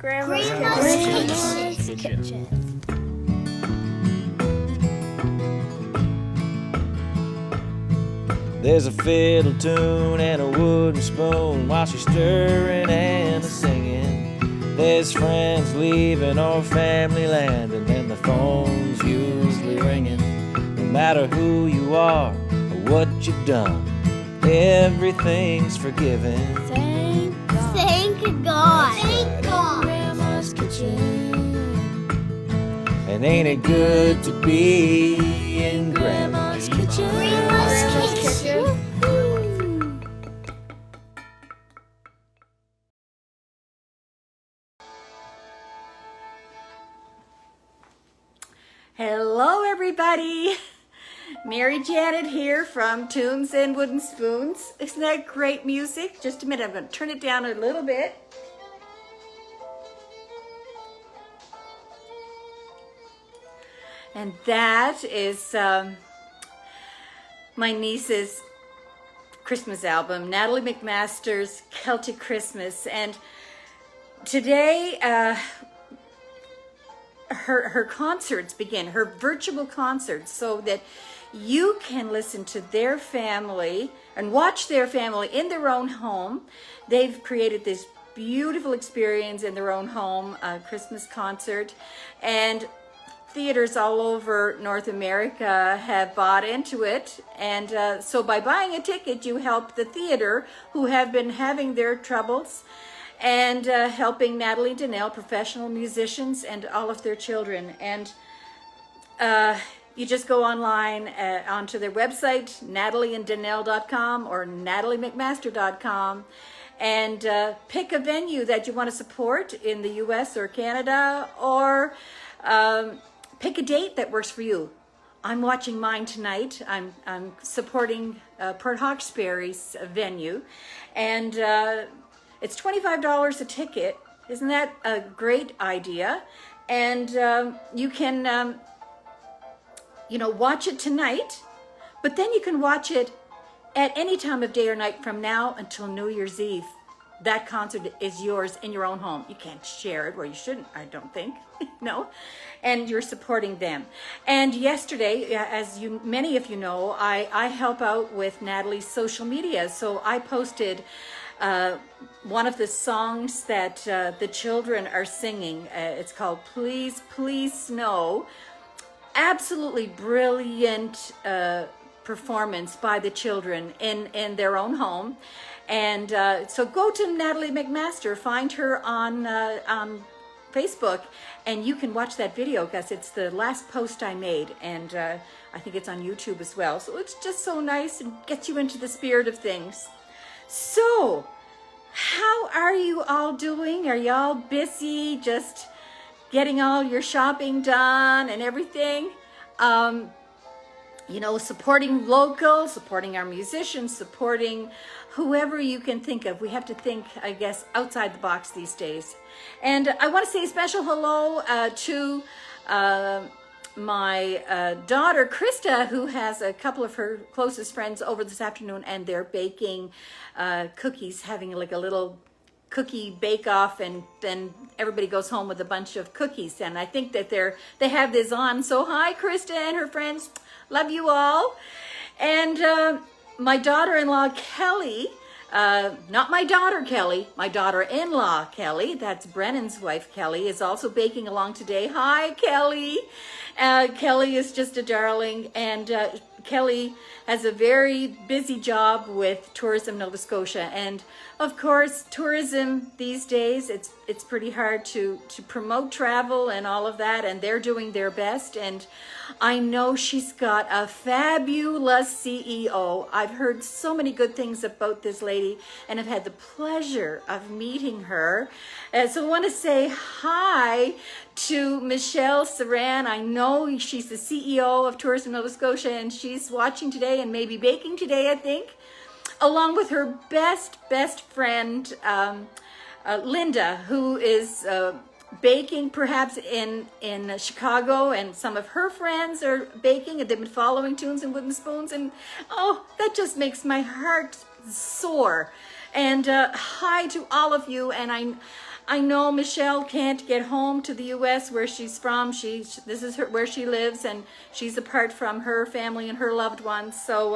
Grandma's Kitchen. There's a fiddle tune and a wooden spoon while she's stirring and singing. There's friends leaving or family land, and then the phone's usually ringing. No matter who you are or what you've done, everything's forgiven. Thank God. Thank God. Thank God. Grandma's Kitchen. And ain't it good to be in Grandma's Kitchen? Grandma's Kitchen. Hello everybody, Mary Janet here from Tunes and Wooden Spoons. Isn't that great music? Just a minute, I'm going to turn it down a little bit. And that is my niece's Christmas album, Natalie Mcmasters' Celtic Christmas. And today, her concerts begin, her virtual concerts, so that you can listen to their family and watch their family in their own home. They've created this beautiful experience in their own home, a Christmas concert, and theaters all over North America have bought into it. And so by buying a ticket, you help the theater, who have been having their troubles, and helping Natalie and Danelle, professional musicians, and all of their children. And you just go online onto their website, natalieanddanelle.com or nataliemcmaster.com, and pick a venue that you want to support in the US or Canada, or pick a date that works for you. I'm watching mine tonight. I'm supporting Port Hawkesbury's venue, and it's $25 a ticket. Isn't that a great idea? And you can, watch it tonight, but then you can watch it at any time of day or night from now until New Year's Eve. That concert is yours in your own home. You can't share it, or you shouldn't, I don't think. No. And you're supporting them. And yesterday, as many of you know, I help out with Natalie's social media. So I posted one of the songs that the children are singing. It's called Please, Please Snow. Absolutely brilliant performance by the children in their own home. And so go to Natalie Mcmaster, find her on Facebook, and you can watch that video, because it's the last post I made, and I think it's on YouTube as well. So it's just so nice and gets you into the spirit of things. So, how are you all doing? Are y'all busy just getting all your shopping done and everything? Supporting local, supporting our musicians, supporting whoever you can think of. We have to think, I guess, outside the box these days. And I want to say a special hello to my daughter, Krista, who has a couple of her closest friends over this afternoon, and they're baking cookies, having like a little cookie bake-off, and then everybody goes home with a bunch of cookies. And I think that they have this on. So hi, Krista and her friends. Love you all. And my daughter-in-law, Kelly, not my daughter, Kelly, my daughter-in-law, Kelly, that's Brennan's wife, Kelly, is also baking along today. Hi, Kelly. Kelly is just a darling, and Kelly has a very busy job with Tourism Nova Scotia. And of course, tourism these days, it's pretty hard to promote travel and all of that, and they're doing their best. And I know she's got a fabulous CEO. I've heard so many good things about this lady, and I've had the pleasure of meeting her. So I want to say hi to Michelle Saran. I know she's the CEO of Tourism Nova Scotia, and she's watching today and maybe baking today, I think, along with her best friend, Linda, who is baking perhaps in Chicago, and some of her friends are baking, and they've been following Tunes and Wooden Spoons, and oh, that just makes my heart soar. And hi to all of you, and I know Michelle can't get home to the U.S. where she's from. This is where she lives, and she's apart from her family and her loved ones. So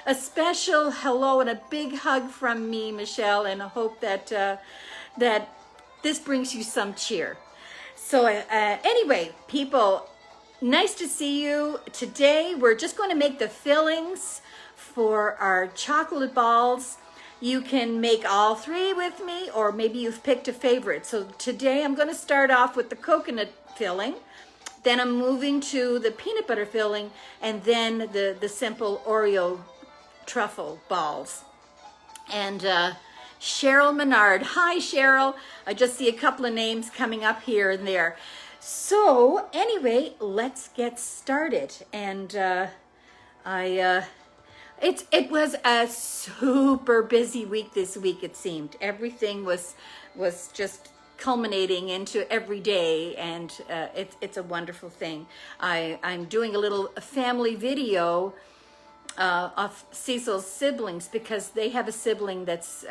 a special hello and a big hug from me, Michelle, and I hope that that this brings you some cheer. So anyway, people, nice to see you. Today we're just going to make the fillings for our chocolate balls. You can make all three with me, or maybe you've picked a favorite. So today I'm going to start off with the coconut filling, then I'm moving to the peanut butter filling, and then the simple Oreo truffle balls. And Cheryl Menard. Hi, Cheryl. I just see a couple of names coming up here and there. So anyway, let's get started. And it was a super busy week this week, it seemed. Everything was just culminating into every day, and it's a wonderful thing. I'm doing a little family video of Cecil's siblings, because they have a sibling that's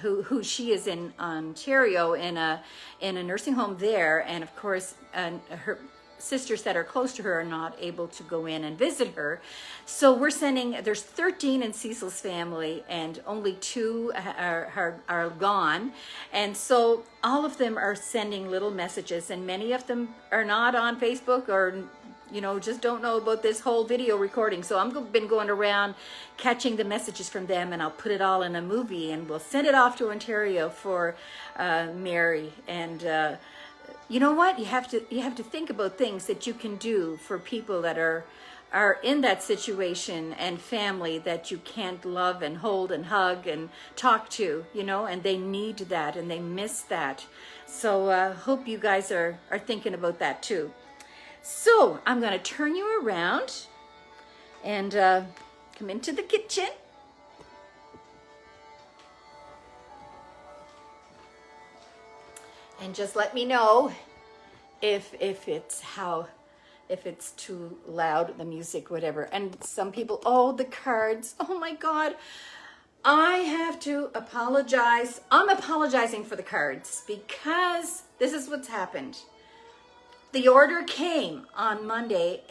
who she is in Ontario in a nursing home there, and of course her sisters that are close to her are not able to go in and visit her. So we're sending, there's 13 in Cecil's family, and only 2 are gone. And so all of them are sending little messages, and many of them are not on Facebook, or just don't know about this whole video recording. So I've been going around catching the messages from them, and I'll put it all in a movie, and we'll send it off to Ontario for Mary. And you know what? You have to think about things that you can do for people that are in that situation, and family that you can't love and hold and hug and talk to, and they need that and they miss that. So hope you guys are thinking about that too. So I'm going to turn you around and come into the kitchen. And just let me know if it's too loud, the music, whatever. And some people, the cards. Oh my God. I have to apologize. I'm apologizing for the cards, because this is what's happened. The order came on Monday,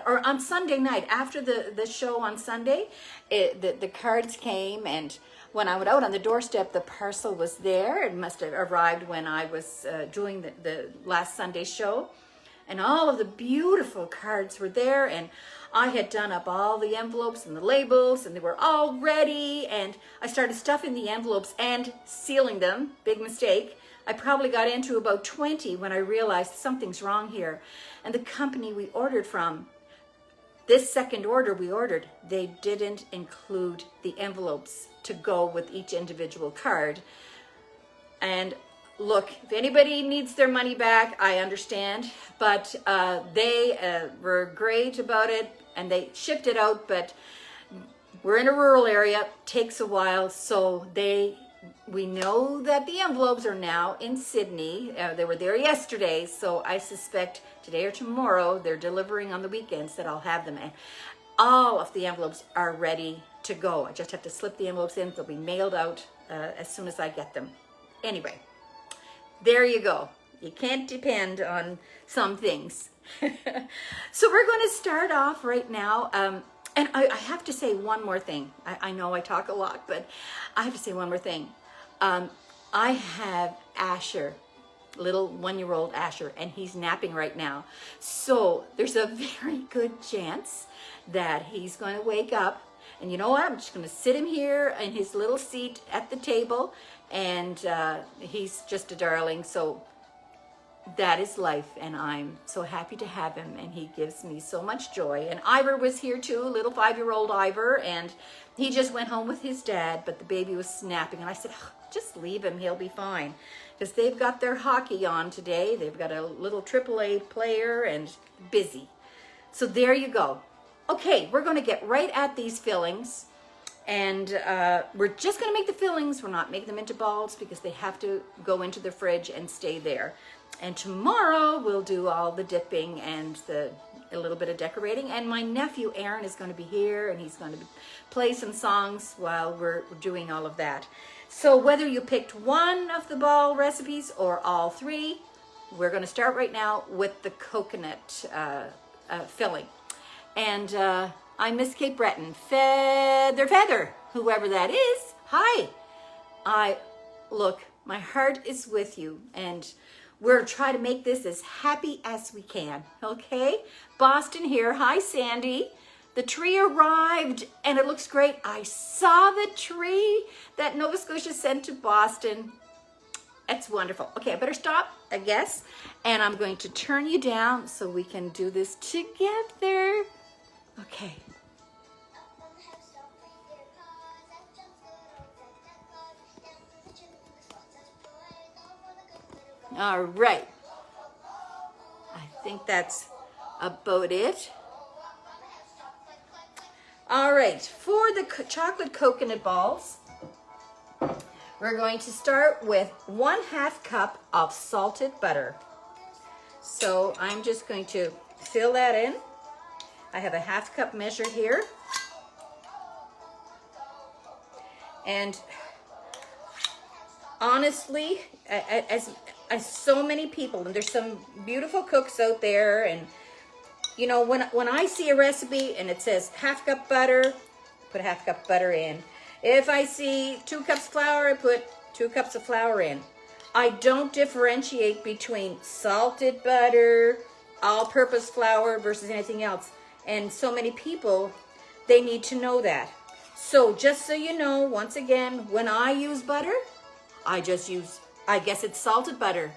or on Sunday night after the show on Sunday. The cards came, and when I went out on the doorstep, the parcel was there. It must have arrived when I was doing the last Sunday show. And all of the beautiful cards were there, and I had done up all the envelopes and the labels, and they were all ready. And I started stuffing the envelopes and sealing them. Big mistake. I probably got into about 20 when I realized something's wrong here. And the company we ordered from, this second order we ordered, they didn't include the envelopes to go with each individual card. And look, if anybody needs their money back, I understand. But they were great about it, and they shipped it out. But we're in a rural area, takes a while. So we know that the envelopes are now in Sydney. They were there yesterday. So I suspect today or tomorrow, they're delivering on the weekends, that I'll have them. And all of the envelopes are ready to go. I just have to slip the envelopes in. They'll be mailed out as soon as I get them. Anyway, there you go. You can't depend on some things. So we're going to start off right now. And I have to say one more thing. I know I talk a lot, but I have to say one more thing. I have Asher, little 1-year-old Asher, and he's napping right now. So there's a very good chance that he's going to wake up. And you know what? I'm just going to sit him here in his little seat at the table. And he's just a darling. So that is life, and I'm so happy to have him, and he gives me so much joy. And Ivor was here too, little 5-year-old Ivor, and he just went home with his dad, but the baby was snapping, and I said, just leave him, he'll be fine, because they've got their hockey on today. They've got a little AAA player, and busy. So there you go. Okay, we're going to get right at these fillings. And we're just going to make the fillings. We're not making them into balls, because they have to go into the fridge and stay there. And tomorrow we'll do all the dipping and a little bit of decorating. And my nephew Aaron is going to be here, and he's going to play some songs while we're doing all of that. So whether you picked one of the ball recipes or all three, we're going to start right now with the coconut filling. And I'm Miss Cape Breton, Feather, whoever that is. Hi. Look, my heart is with you, and we're trying to make this as happy as we can, okay? Boston here. Hi, Sandy. The tree arrived, and it looks great. I saw the tree that Nova Scotia sent to Boston. It's wonderful. Okay, I better stop, I guess, and I'm going to turn you down so we can do this together. Okay. All right. I think that's about it. All right, for the chocolate coconut balls, we're going to start with 1/2 cup of salted butter. So I'm just going to fill that in. I have a 1/2 cup measure here. And honestly, as so many people, and there's some beautiful cooks out there, and you know, when I see a recipe and it says 1/2 cup butter, put 1/2 cup butter in. If I see 2 cups flour, I put 2 cups of flour in. I don't differentiate between salted butter, all-purpose flour versus anything else. And so many people, they need to know that. So just so you know, once again, when I use butter, I guess it's salted butter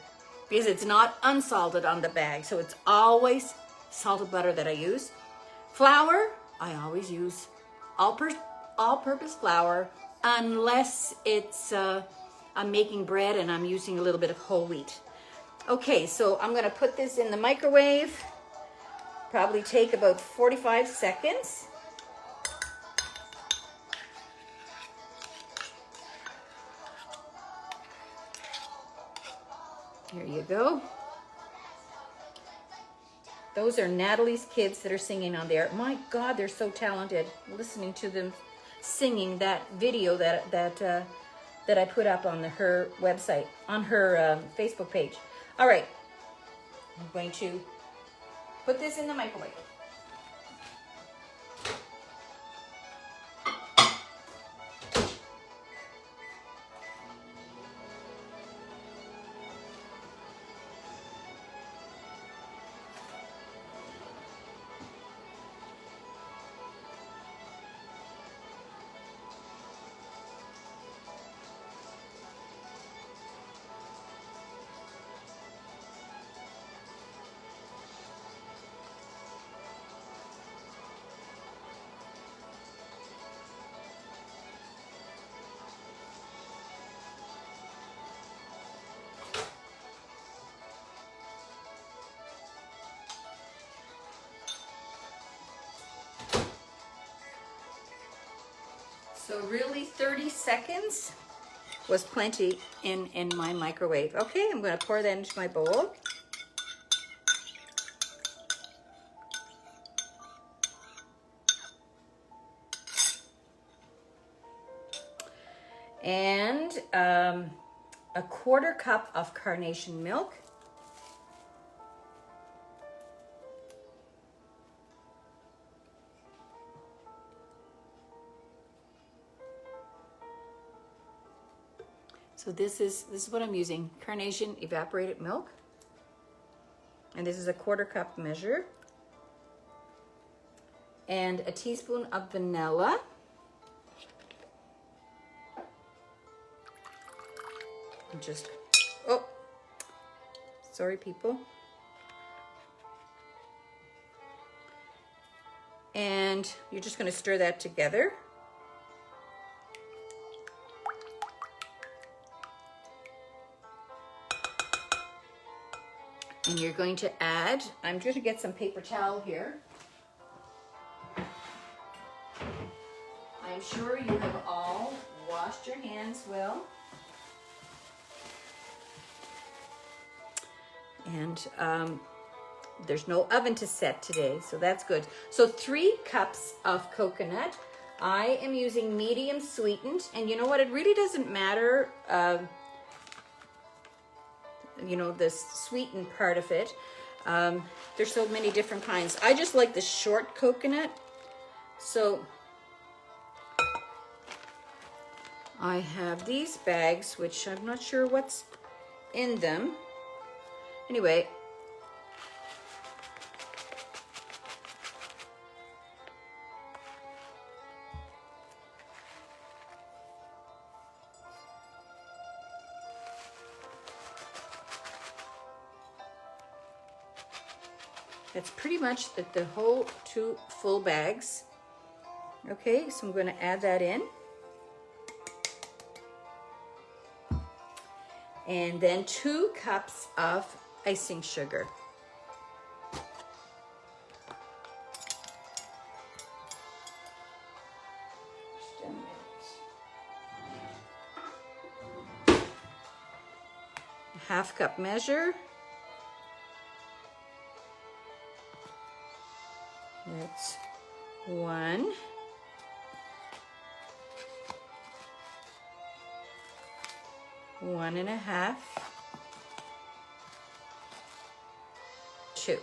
because it's not unsalted on the bag. So it's always salted butter that I use. Flour, I always use all-purpose flour unless it's I'm making bread and I'm using a little bit of whole wheat. Okay, so I'm gonna put this in the microwave. Probably take about 45 seconds. Here you go. Those are Natalie's kids that are singing on there. My God, they're so talented. Listening to them singing that video that I put up on her website, on her Facebook page. All right, I'm going to put this in the microwave. So really 30 seconds was plenty in my microwave. Okay, I'm going to pour that into my bowl. And a 1/4 cup of carnation milk. So this is what I'm using, carnation evaporated milk. And this is a 1/4 cup measure. And a teaspoon of vanilla. And just, oh, sorry people. And you're just going to stir that together. And you're going to add, I'm just going to get some paper towel here. I'm sure you have all washed your hands well. And there's no oven to set today, so that's good. So 3 cups of coconut. I am using medium sweetened, and you know what? It really doesn't matter, you know, the sweetened part of it. There's so many different kinds. I just like the short coconut. So I have these bags, which I'm not sure what's in them. Anyway, that's pretty much the whole 2 full bags. Okay, so I'm going to add that in. And then 2 cups of icing sugar. Just a minute. 1/2 cup measure. That's 1. One and a half. 2.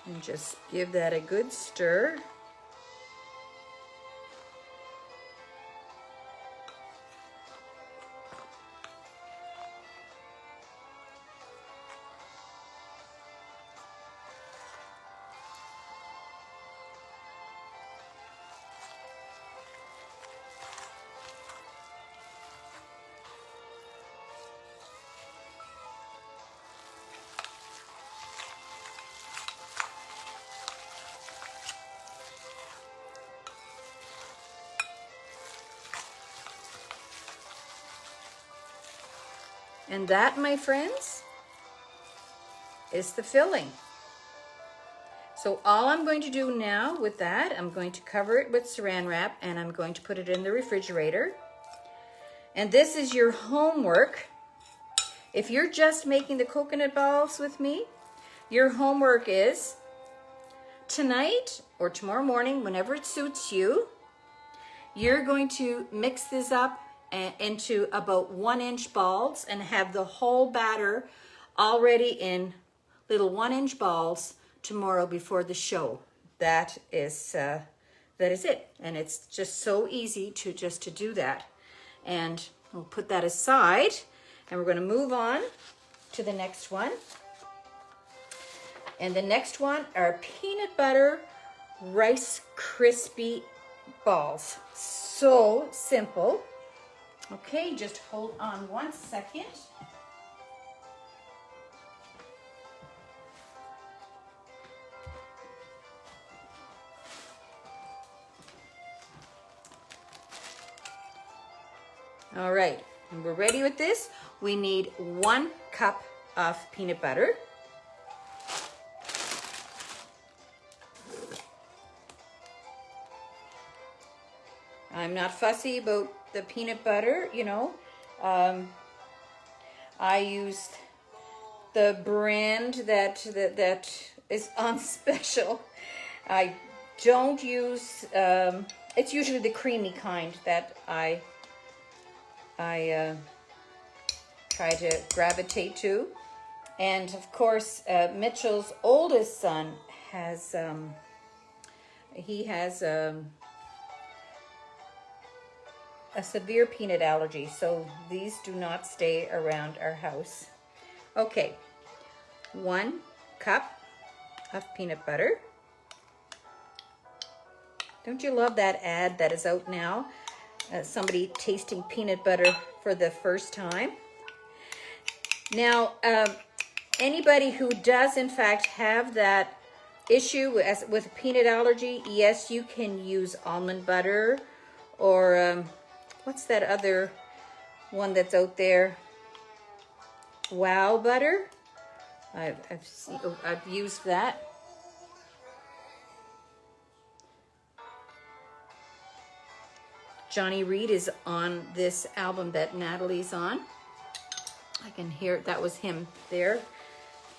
And just give that a good stir. And that, my friends, is the filling. So all I'm going to do now with that, I'm going to cover it with saran wrap and I'm going to put it in the refrigerator. And this is your homework. If you're just making the coconut balls with me, your homework is tonight or tomorrow morning, whenever it suits you, you're going to mix this up into about 1-inch balls and have the whole batter already in little 1-inch balls tomorrow before the show. That is it, and it's just so easy to do that. And we'll put that aside, and we're going to move on to the next one. And the next one are peanut butter Rice Krispie balls. So simple. Okay, just hold on 1 second. All right, and we're ready with this. We need 1 cup of peanut butter. I'm not fussy about the peanut butter, you know. I use the brand that is on special. I don't use, it's usually the creamy kind that I try to gravitate to. And of course, Mitchell's oldest son has, he has a severe peanut allergy, so these do not stay around our house. Okay, 1 cup of peanut butter. Don't you love that ad that is out now? Somebody tasting peanut butter for the first time. Now, anybody who does in fact have that issue with peanut allergy, yes, you can use almond butter or what's that other one that's out there? Wow butter. I've used that. Johnny Reed is on this album that Natalie's on. I can hear, that was him there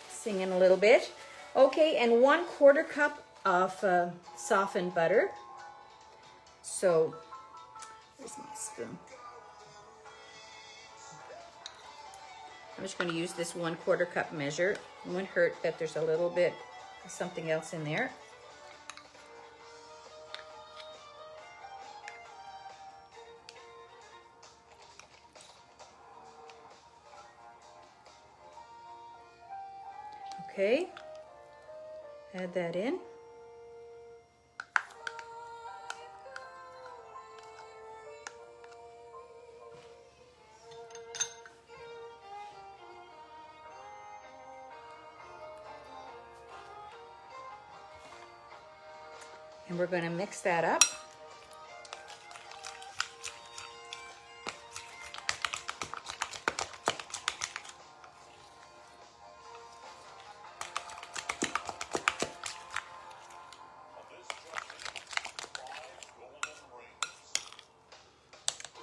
singing a little bit. Okay, and 1/4 cup of softened butter. So, where's my spoon? I'm just going to use this 1/4 cup measure. It wouldn't hurt that there's a little bit of something else in there. Okay, add that in. And we're going to mix that up.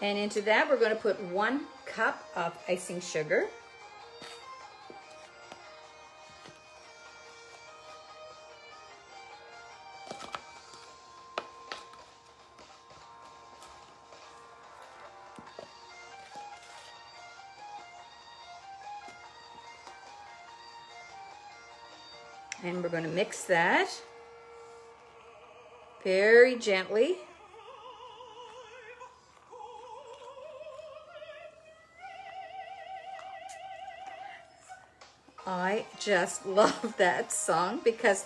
And into that, we're going to put 1 cup of icing sugar. And we're going to mix that very gently. I just love that song because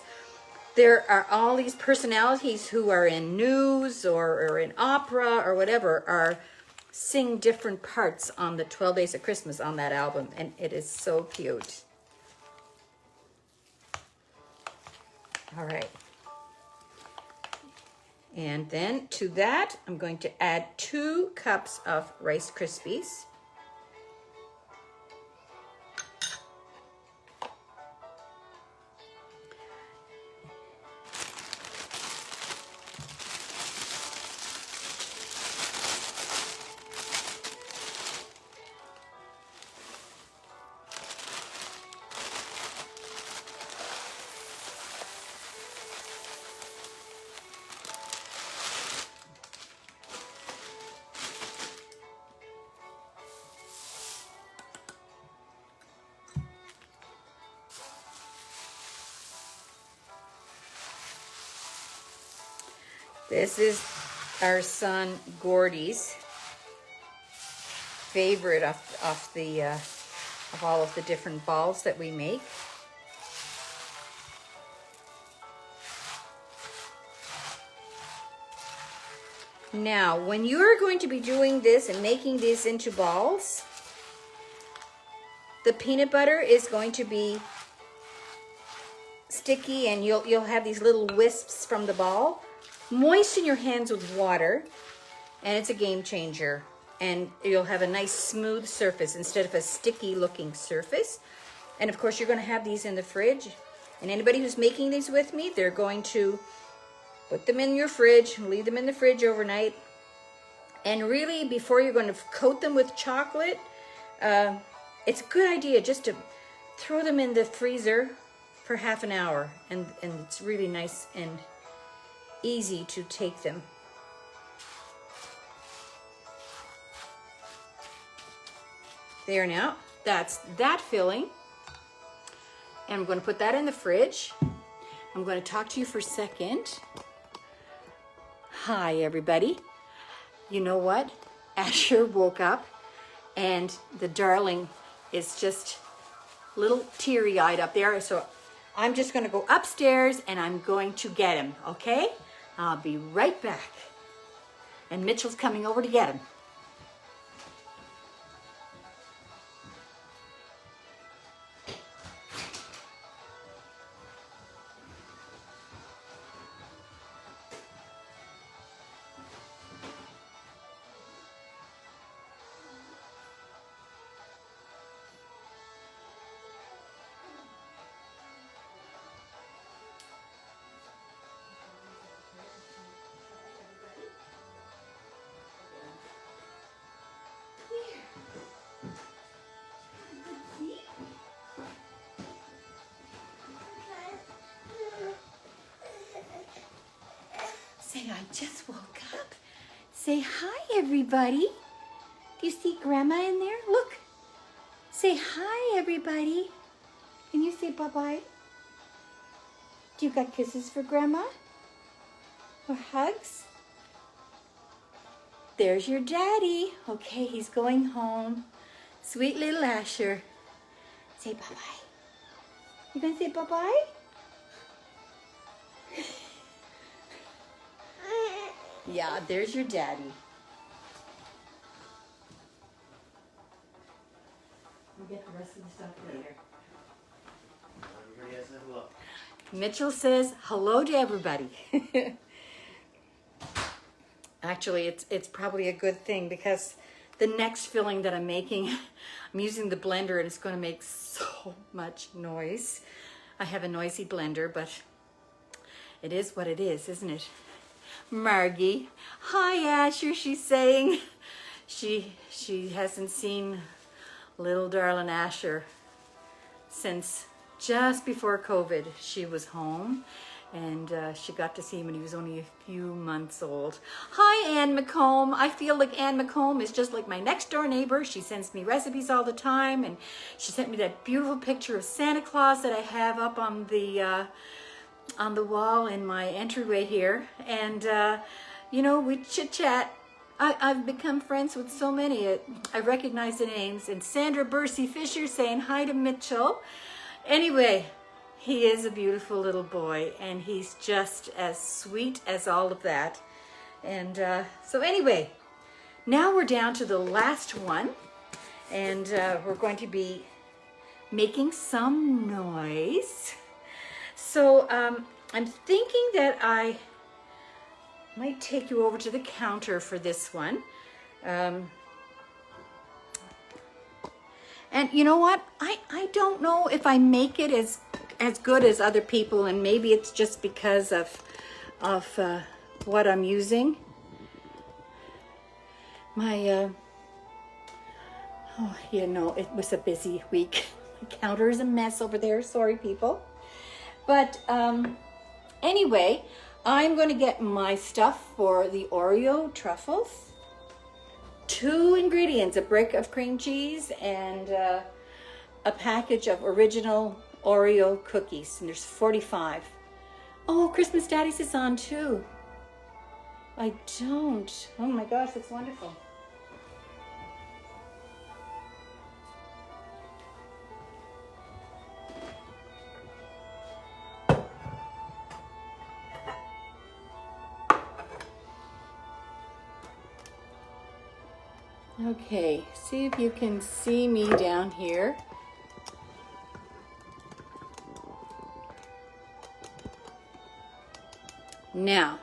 there are all these personalities who are in news or in opera or whatever are sing different parts on the 12 Days of Christmas on that album, and it is so cute. All right. And then to that, I'm going to add 2 cups of Rice Krispies. This is our son Gordy's favorite of all of the different balls that we make. Now, when you're going to be doing this and making these into balls, the peanut butter is going to be sticky and you'll have these little wisps from the ball. Moisten your hands with water, and it's a game changer. And you'll have a nice smooth surface instead of a sticky looking surface. And of course, you're going to have these in the fridge. And anybody who's making these with me, they're going to put them in your fridge, leave them in the fridge overnight. And really, before you're going to coat them with chocolate, it's a good idea just to throw them in the freezer for half an hour. And it's really nice and easy to take them. There now, that's that filling. And I'm going to put that in the fridge. I'm going to talk to you for a second. Hi, everybody. You know what? Asher woke up and the darling is just a little teary-eyed up there. So I'm just going to go upstairs and I'm going to get him, okay? I'll be right back. And Mitchell's coming over to get him. say, I just woke up. Say hi, everybody. Do you see Grandma in there? Look. Say hi, everybody. Can you say bye-bye? Do you got kisses for Grandma? Or hugs? There's your daddy. Okay, he's going home. Sweet little Asher. Say bye-bye. You gonna say bye-bye? Yeah, there's your daddy. We'll get the rest of the stuff later. Everybody has a look. Mitchell says hello to everybody. Actually, it's probably a good thing because the next filling that I'm making, I'm using the blender and it's going to make so much noise. I have a noisy blender, but it is what it is, isn't it? Margie, hi Asher, she's saying. She hasn't seen little darling Asher since just before COVID. She was home and she got to see him when he was only a few months old. Hi Ann McComb. I feel like Ann McComb is just like my next door neighbor. She sends me recipes all the time, and she sent me that beautiful picture of Santa Claus that I have up on the wall in my entryway here. And you know, we chit chat. I've become friends with so many. I recognize the names. And Sandra Bursey Fisher saying hi to Mitchell. Anyway, he is a beautiful little boy, and he's just as sweet as all of that. And so anyway, now we're down to the last one, and we're going to be making some noise. So I'm thinking that I might take you over to the counter for this one. And you know what? I don't know if I make it as good as other people, and maybe it's just because of what I'm using. My oh, you know, it was a busy week. My counter is a mess over there. Sorry, people. But anyway, I'm going to get my stuff for the Oreo Truffles. 2 ingredients, a brick of cream cheese and a package of original Oreo cookies, and there's 45. Oh, Christmas Daddies is on too. I don't. Oh my gosh, that's wonderful. Okay, see if you can see me down here. Now,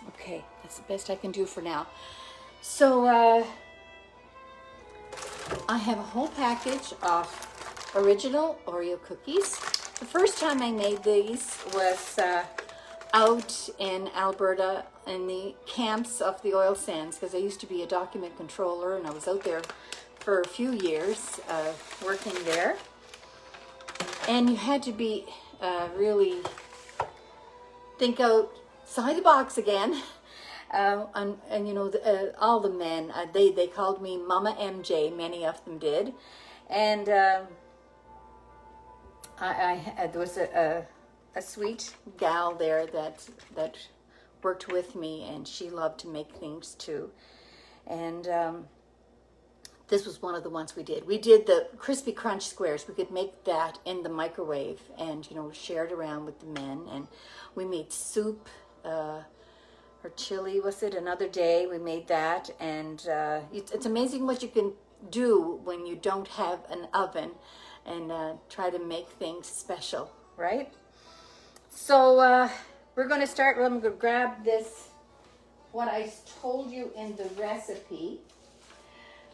okay, that's the best I can do for now. So, I have a whole package of original Oreo cookies. The first time I made these was out in Alberta in the camps of the oil sands, because I used to be a document controller and I was out there for a few years working there. And you had to be really think outside the box again. And you know, all the men, they called me Mama MJ, many of them did. And there was a sweet gal there that worked with me, and she loved to make things too. And this was one of the ones we did. We did the crispy crunch squares. We could make that in the microwave and, you know, share it around with the men. And we made soup, or chili, was it? Another day we made that. And it's amazing what you can do when you don't have an oven, and try to make things special, right? So we're going to start. I'm going to grab this, what I told you in the recipe.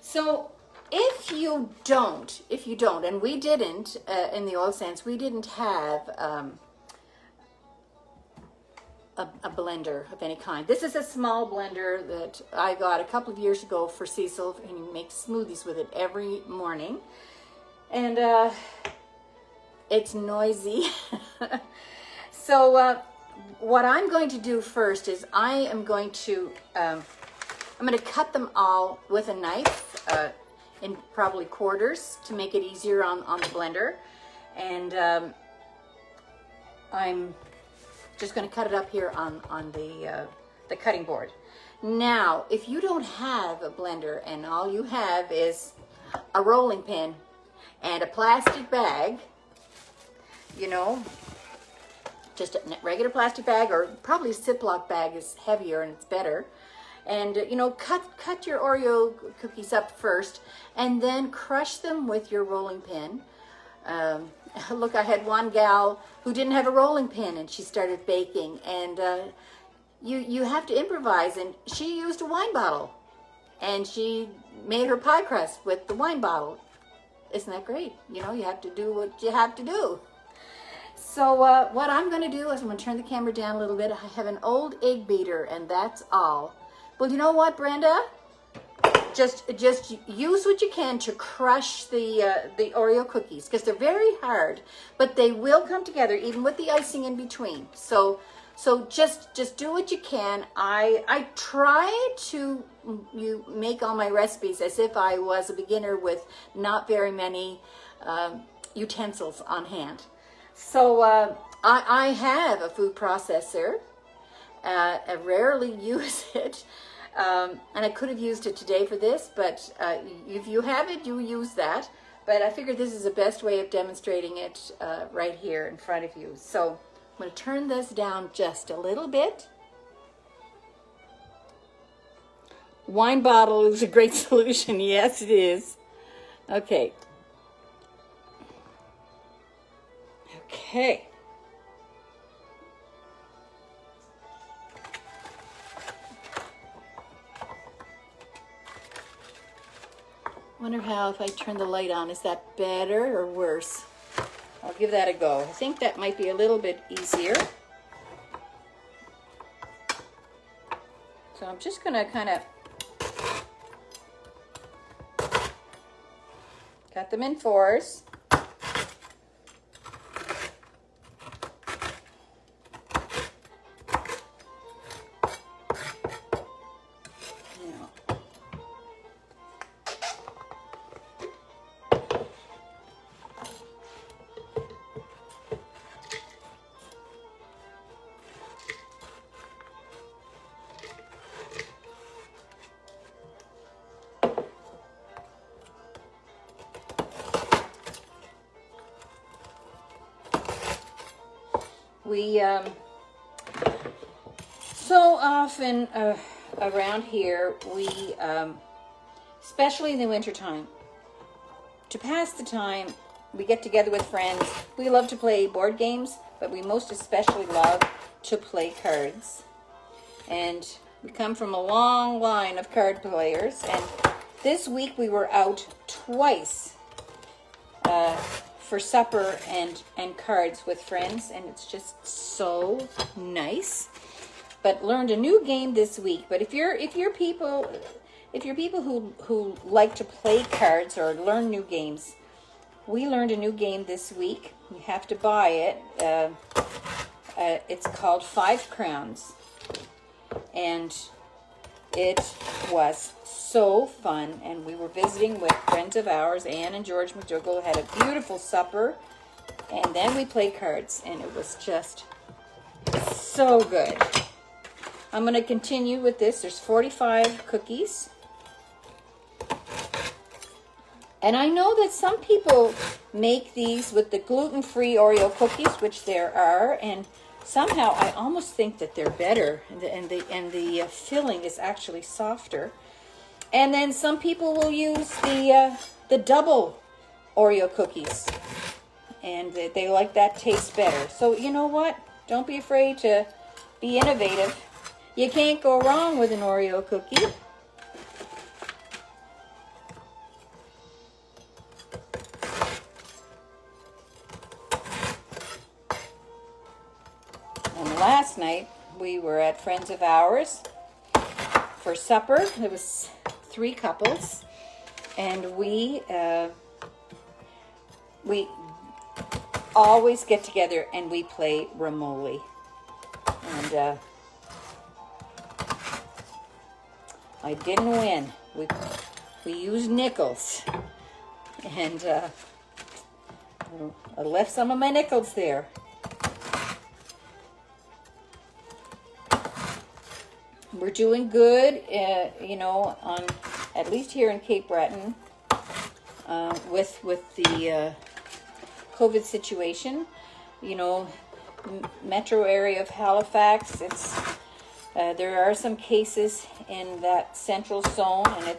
So if you don't, and we didn't, in the oil sands, we didn't have a blender of any kind. This is a small blender that I got a couple of years ago for Cecil, and he makes smoothies with it every morning. And it's noisy. So what I'm going to do first is I'm going to cut them all with a knife in probably quarters to make it easier on the blender. And I'm just going to cut it up here on the cutting board. Now, if you don't have a blender and all you have is a rolling pin and a plastic bag, you know, just a regular plastic bag, or probably a Ziploc bag is heavier and it's better. And, you know, cut your Oreo cookies up first and then crush them with your rolling pin. Look, I had one gal who didn't have a rolling pin and she started baking, and you have to improvise, and she used a wine bottle and she made her pie crust with the wine bottle. Isn't that great? You know, you have to do what you have to do. So what I'm going to do is I'm going to turn the camera down a little bit. I have an old egg beater, and that's all. Well, you know what, Brenda? Just use what you can to crush the Oreo cookies, because they're very hard, but they will come together even with the icing in between. So just do what you can. I try to make all my recipes as if I was a beginner with not very many utensils on hand. So I have a food processor. I rarely use it. And I could have used it today for this, but if you have it, you use that. But I figured this is the best way of demonstrating it right here in front of you. So I'm going to turn this down just a little bit. Wine bottle is a great solution. Yes, it is. Okay. Okay. Wonder how, if I turn the light on, is that better or worse? I'll give that a go. I think that might be a little bit easier. So I'm just going to kind of cut them in fours. We so often around here, we especially in the wintertime, to pass the time, we get together with friends. We love to play board games, but we most especially love to play cards. And we come from a long line of card players, and this week we were out twice for supper and cards with friends, and it's just so nice. But learned a new game this week. But if you're people who like to play cards or learn new games, we learned a new game this week. You have to buy it. It's called 5 Crowns, and it was so fun. And we were visiting with friends of ours. Anne and George McDougall had a beautiful supper, and then we played cards, and it was just so good. I'm going to continue with this. There's 45 cookies. And I know that some people make these with the gluten-free Oreo cookies, which there are, and somehow I almost think that they're better, and the filling is actually softer. And then some people will use the double Oreo cookies, and they like that taste better. So you know what? Don't be afraid to be innovative. You can't go wrong with an Oreo cookie. And last night we were at friends of ours for supper. There was 3 couples, and we we always get together and we play Remoli. And I didn't win. We used nickels. And I left some of my nickels there. We're doing good, you know, on at least here in Cape Breton, with the COVID situation. You know, metro area of Halifax. There are some cases in that central zone, and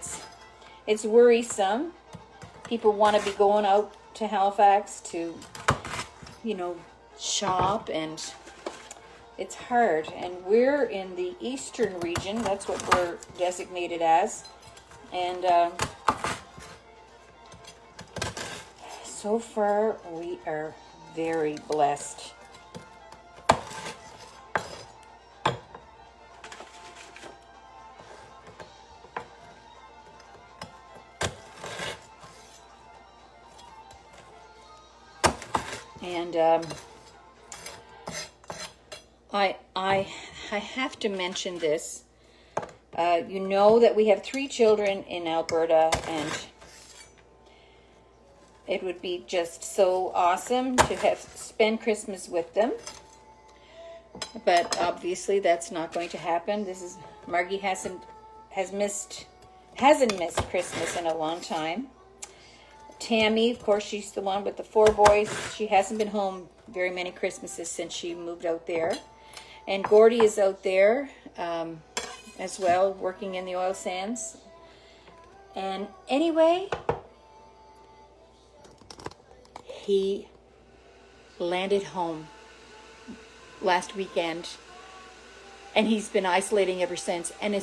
it's worrisome. People want to be going out to Halifax to, you know, shop, and it's hard. And we're in the eastern region. That's what we're designated as. And so far, we are very blessed. And I have to mention this. You know that we have 3 children in Alberta, and it would be just so awesome to have spend Christmas with them. But obviously that's not going to happen. Margie hasn't missed Christmas in a long time. Tammy, of course, she's the one with the 4 boys. She hasn't been home very many Christmases since she moved out there. And Gordy is out there as well, working in the oil sands. And anyway, he landed home last weekend, and he's been isolating ever since. And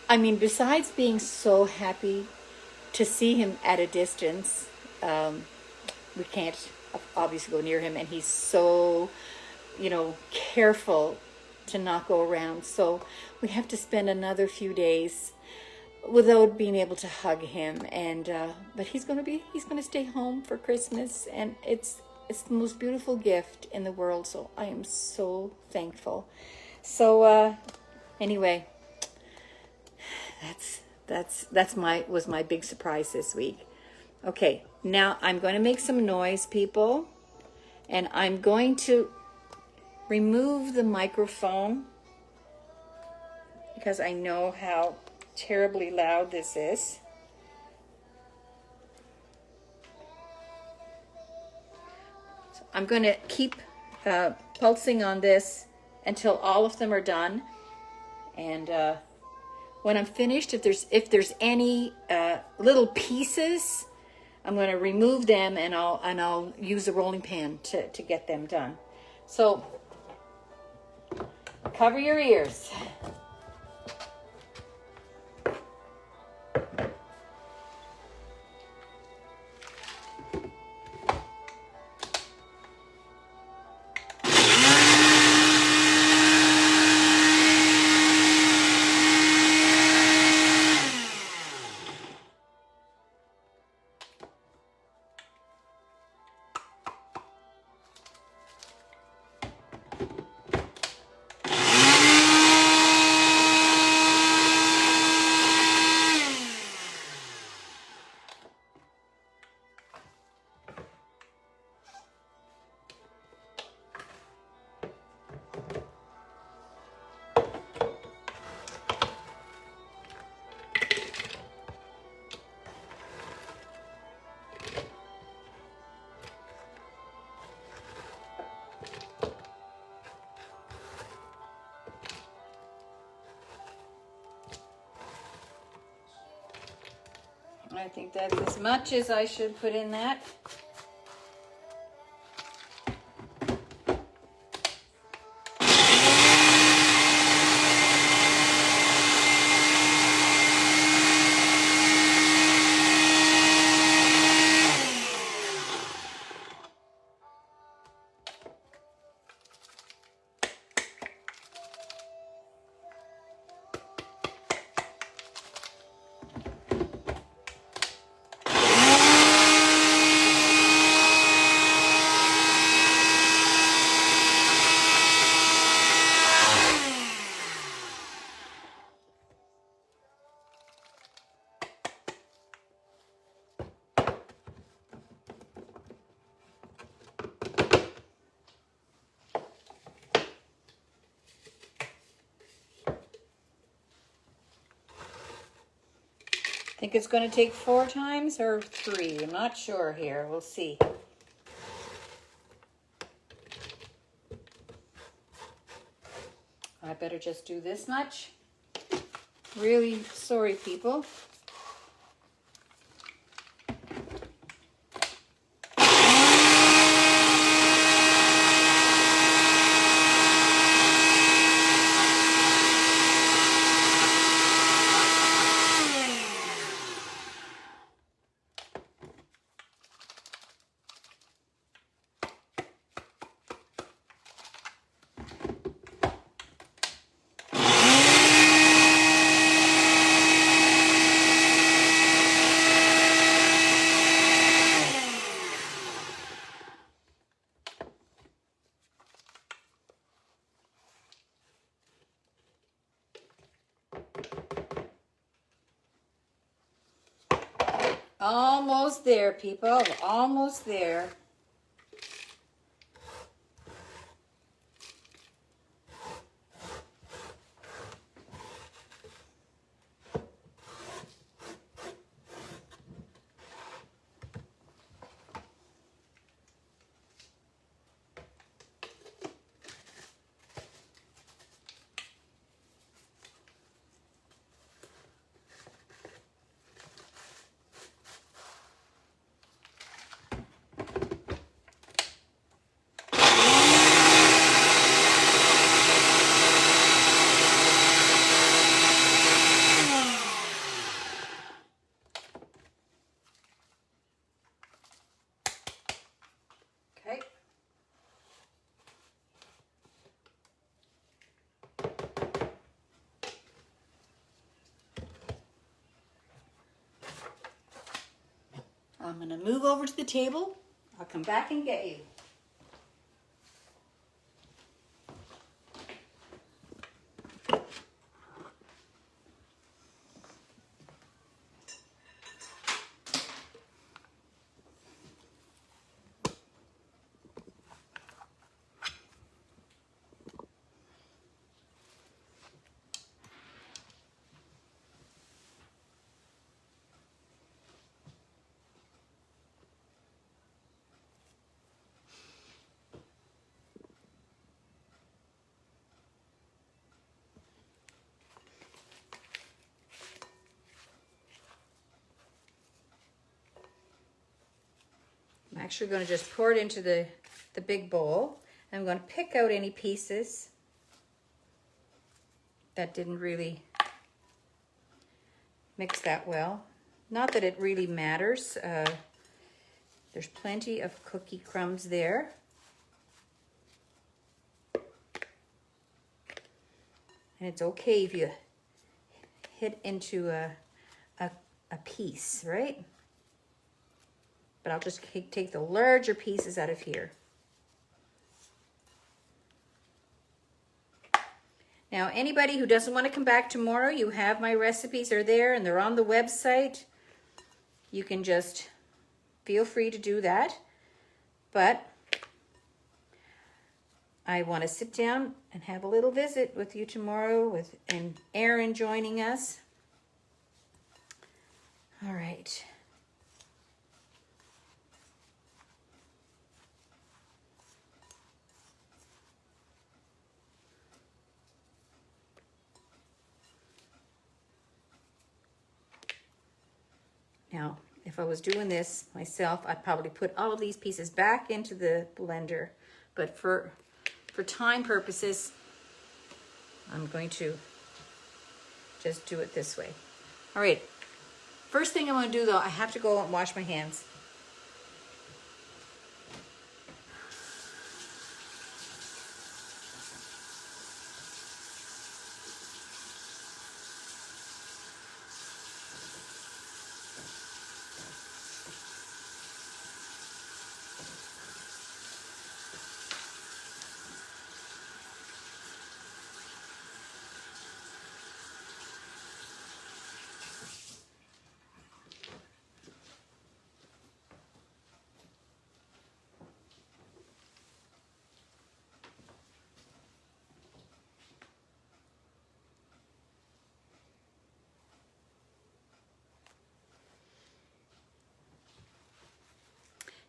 I mean, besides being so happy to see him at a distance, we can't obviously go near him, and he's so, you know, careful to not go around. So we have to spend another few days without being able to hug him. And but he's going to stay home for Christmas, and it's the most beautiful gift in the world. So I am so thankful. So anyway, was my big surprise this week. Okay, now I'm going to make some noise, people, and I'm going to remove the microphone because I know how terribly loud this is. So I'm going to keep pulsing on this until all of them are done, and when I'm finished, if there's any little pieces, I'm going to remove them, and I'll use a rolling pin to get them done. So cover your ears. I think that's as much as I should put in that. think it's going to take 4 times or 3. I'm not sure here. We'll see. I better just do this much. Really sorry, people. Almost there, people. Almost there. Okay. I'm going to move over to the table. I'll come back and get you. I'm actually going to just pour it into the big bowl. I'm going to pick out any pieces that didn't really mix that well. Not that it really matters. There's plenty of cookie crumbs there. And it's okay if you hit into a piece, right? But I'll just take the larger pieces out of here. Now, anybody who doesn't want to come back tomorrow, you have my recipes are there and they're on the website. You can just feel free to do that. But I want to sit down and have a little visit with you tomorrow and Erin joining us. All right. Now, if I was doing this myself, I'd probably put all of these pieces back into the blender. But for time purposes, I'm going to just do it this way. All right. First thing I'm going to do, though, I have to go and wash my hands.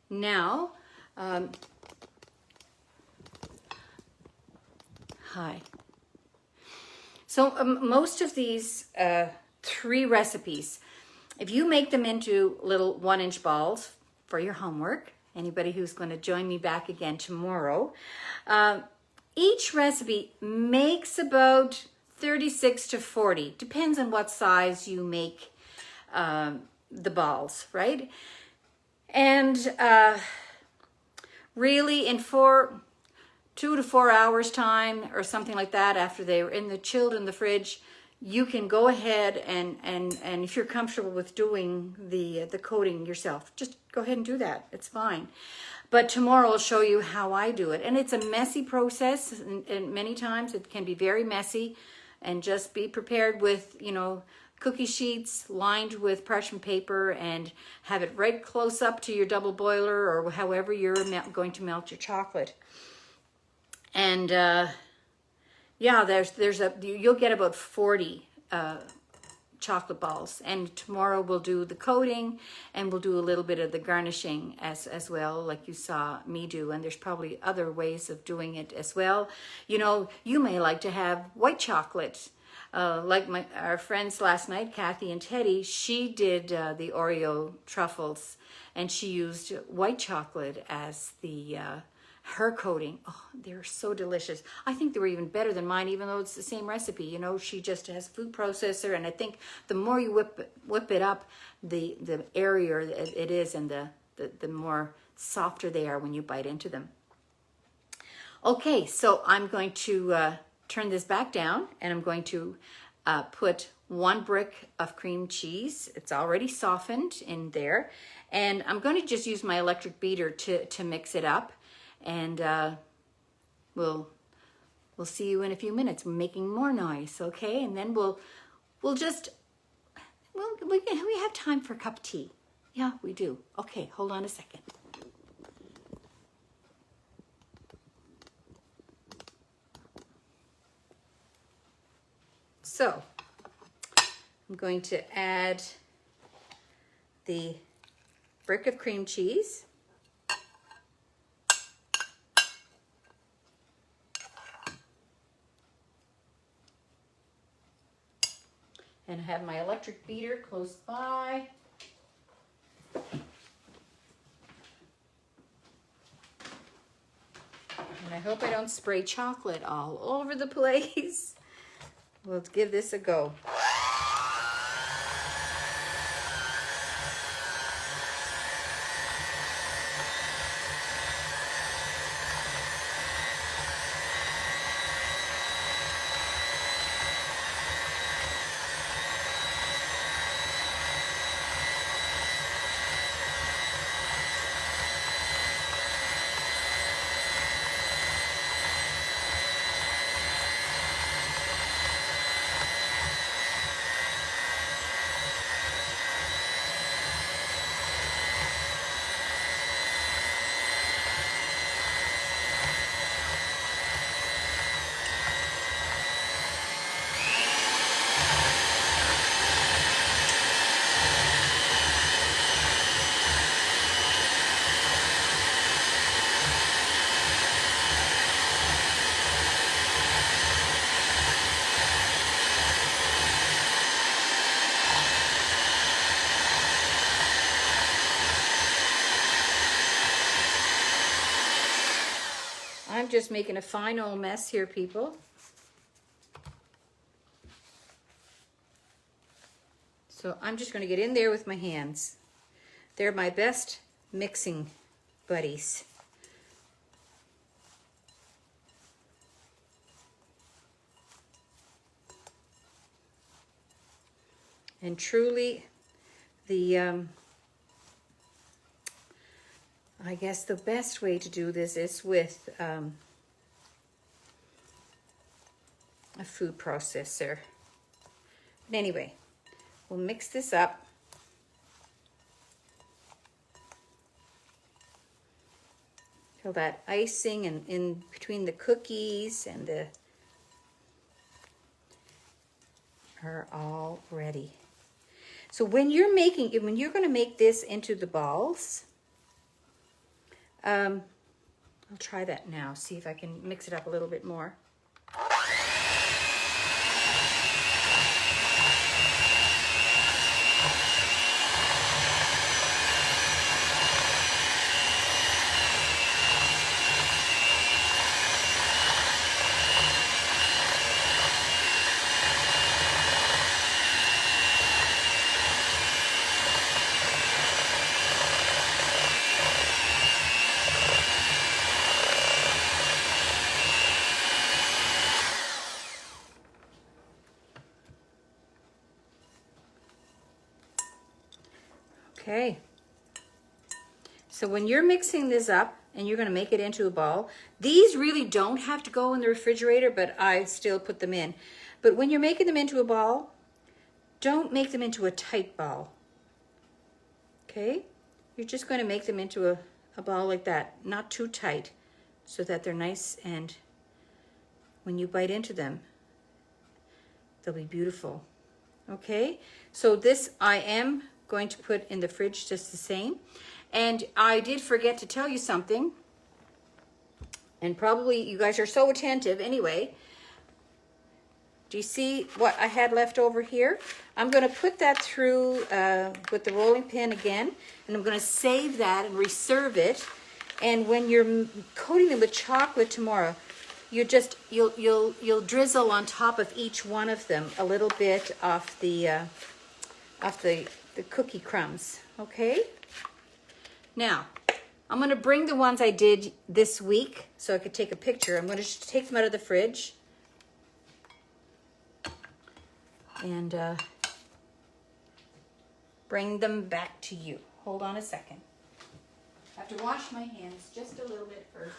Now, hi. So most of these 3 recipes, if you make them into little 1-inch balls for your homework, anybody who's going to join me back again tomorrow, each recipe makes about 36 to 40, depends on what size you make the balls, right? And really in 2 to 4 hours time or something like that, after they were chilled in the fridge, you can go ahead and if you're comfortable with doing the coating yourself, just go ahead and do that. It's fine. But tomorrow I'll show you how I do it. And it's a messy process, and many times it can be very messy, and just be prepared with, cookie sheets lined with parchment paper, and have it right close up to your double boiler or however you're going to melt your chocolate. And yeah, you'll get about 40 chocolate balls, and tomorrow we'll do the coating and we'll do a little bit of the garnishing as well, like you saw me do. And there's probably other ways of doing it as well. You may like to have white chocolate, like our friends last night, Kathy and Teddy. She did the Oreo Truffles, and she used white chocolate as her coating. Oh, they're so delicious. I think they were even better than mine, even though it's the same recipe. She just has a food processor, and I think the more you whip it up, the airier it is, and the more softer they are when you bite into them. Okay, so I'm going to turn this back down, and I'm going to put 1 brick of cream cheese. It's already softened in there, and I'm going to just use my electric beater to mix it up. And we'll see you in a few minutes. We're making more noise, okay? And then we have time for a cup of tea. Yeah, we do. Okay, hold on a second. So I'm going to add the brick of cream cheese. And I have my electric beater close by. And I hope I don't spray chocolate all over the place. We'll give this a go. I'm just making a fine old mess here, people. So I'm just going to get in there with my hands. They're my best mixing buddies. And truly, I guess the best way to do this is with a food processor. But anyway, we'll mix this up. Till that icing and in between the cookies and are all ready. So when you're going to make this into the balls, I'll try that now, see if I can mix it up a little bit more. Okay, so when you're mixing this up and you're going to make it into a ball, these really don't have to go in the refrigerator, but I still put them in. But when you're making them into a ball, don't make them into a tight ball. Okay, you're just going to make them into a ball like that, not too tight, so that they're nice, and when you bite into them, they'll be beautiful. Okay, so this I am going to put in the fridge just the same. And I did forget to tell you something, and probably you guys are so attentive anyway. Do you see what I had left over here? I'm going to put that through with the rolling pin again, and I'm going to save that and reserve it. And when you're coating them with chocolate tomorrow, you'll drizzle on top of each one of them a little bit of the cookie crumbs. Okay. Now, I'm going to bring the ones I did this week so I could take a picture. I'm going to just take them out of the fridge and bring them back to you. Hold on a second. I have to wash my hands just a little bit first.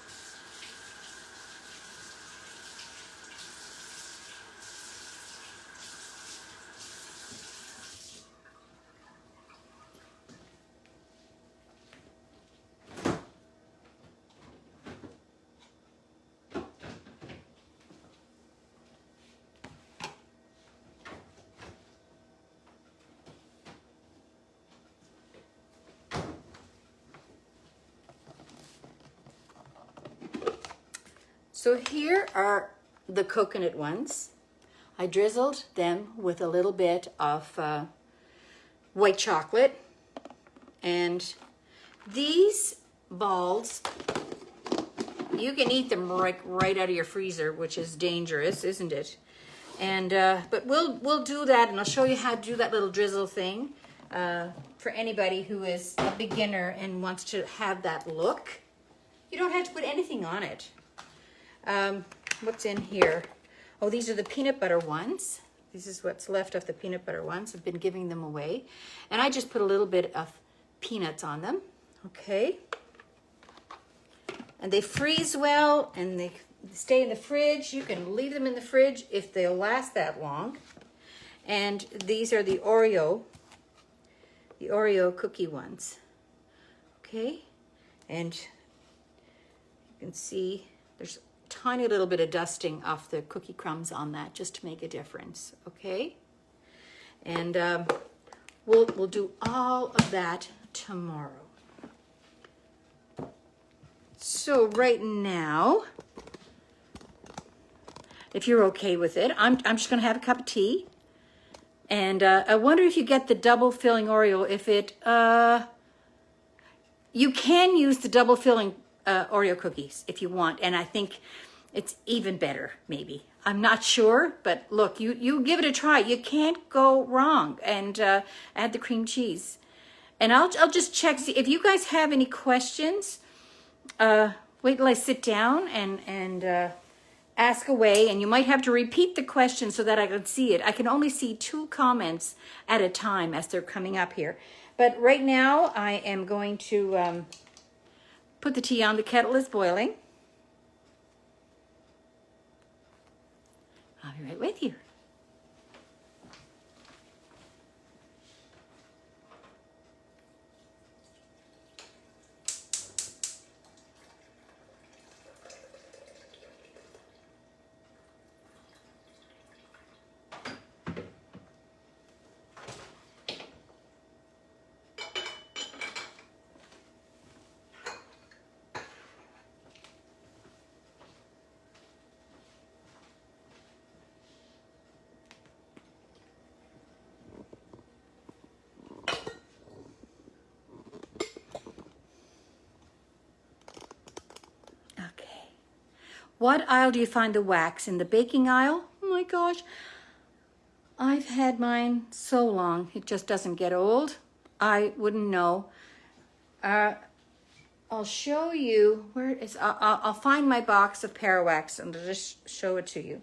So here are the coconut ones. I drizzled them with a little bit of white chocolate. And these balls, you can eat them right out of your freezer, which is dangerous, isn't it? And but we'll do that, and I'll show you how to do that little drizzle thing for anybody who is a beginner and wants to have that look. You don't have to put anything on it. What's in here? Oh, these are the peanut butter ones. This is what's left of the peanut butter ones. I've been giving them away. And I just put a little bit of peanuts on them. Okay. And they freeze well, and they stay in the fridge. You can leave them in the fridge if they'll last that long. And these are the Oreo cookie ones. Okay. And you can see there's tiny little bit of dusting off the cookie crumbs on that just to make a difference. Okay. And we'll do all of that tomorrow. So right now, if you're okay with it, I'm just going to have a cup of tea. And I wonder if you get the double filling Oreo, if it, you can use the double filling Oreo cookies if you want. And I think it's even better, maybe. I'm not sure, but look, you give it a try. You can't go wrong. And add the cream cheese. And I'll just check, see if you guys have any questions. Wait till I sit down and ask away, and you might have to repeat the question so that I can see it. I can only see 2 comments at a time as they're coming up here. But right now, I am going to put the tea on. The kettle is boiling. I'll be right with you. What aisle do you find the wax? In the baking aisle? Oh my gosh. I've had mine so long. It just doesn't get old. I wouldn't know. I'll show you where it is. I'll find my box of Parawax and I'll just show it to you.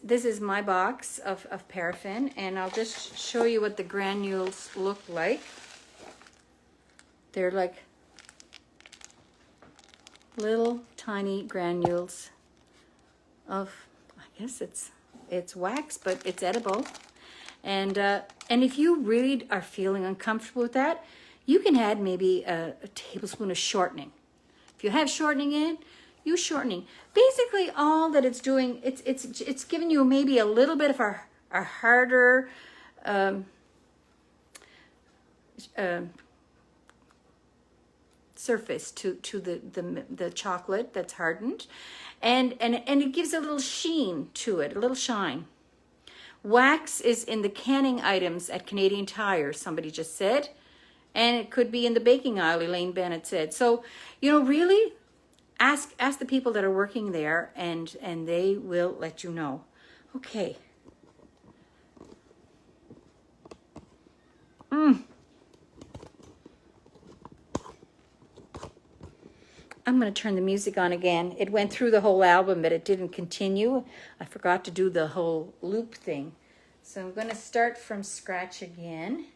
This is my box of paraffin, and I'll just show you what the granules look like. They're like little tiny granules of, I guess it's wax, but it's edible. And if you really are feeling uncomfortable with that, you can add maybe a tablespoon of shortening. If you have shortening in, use shortening. Basically, all that it's doing, it's giving you maybe a little bit of a harder surface to the chocolate that's hardened, and it gives a little sheen to it, a little shine. Wax is in the canning items at Canadian Tire, somebody just said, and it could be in the baking aisle, Elaine Bennett said. So, really, ask the people that are working there, and they will let you know. Okay. I'm going to turn the music on again. It went through the whole album, but it didn't continue. I forgot to do the whole loop thing. So I'm going to start from scratch again.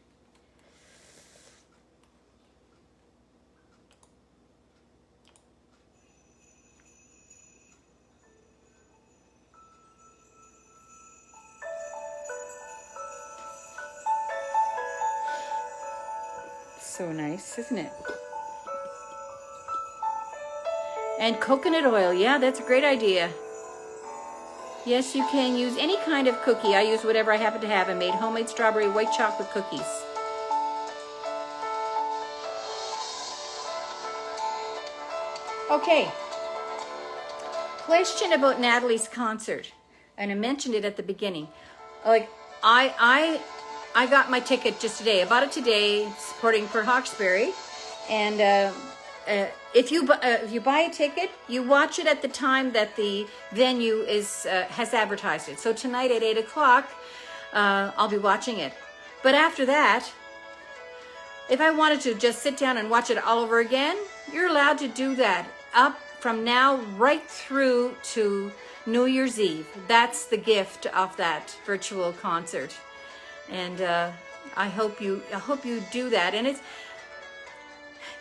So nice, isn't it? And coconut oil, yeah, that's a great idea. Yes, you can use any kind of cookie. I use whatever I happen to have. I made homemade strawberry white chocolate cookies. Okay. Question about Natalie's concert. And I mentioned it at the beginning. Like, I got my ticket just today. I bought it today, supporting Port Hawkesbury. And if you buy a ticket, you watch it at the time that the venue has advertised it. So tonight at 8 o'clock, I'll be watching it. But after that, if I wanted to just sit down and watch it all over again, you're allowed to do that up from now right through to New Year's Eve. That's the gift of that virtual concert. And I hope you do that. And